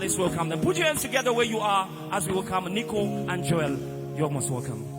let's welcome them. Put your hands together where you are as we welcome Nico and Joel. You're most welcome.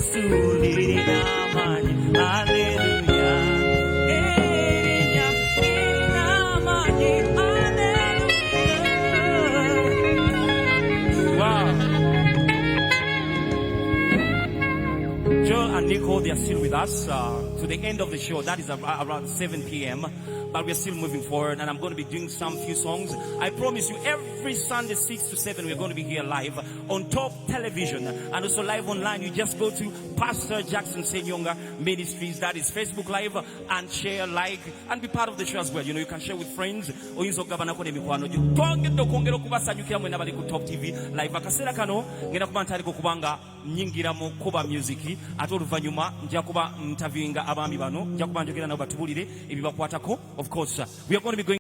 Yesu lirina amani. Hallelujah. Lirina amani. Hallelujah. Wow. Joel and Nicole, they are still with us to the end of the show. That is around 7 p.m. But we're still moving forward, and I'm going to be doing some few songs. I promise you, every Sunday 6 to 7, we're going to be here live on Top Television and also live online. You just go to Pastor Jackson Senyonga Ministries. That is Facebook Live, and share, like, and be part of the show as well. You know, you can share with friends. Or you gabana ko nemikwano. Twongedde okwongera okubasanyukira mwe nabali ku Top TV live. Akaseera kano ngenda kuba ntandika okubanga nyingira mu kuba music ate oluvannyuma nja kuba interviewinga abaami bano, nja kuba njogera nabo batubulire ebibakwatako. Of course, we are going to be going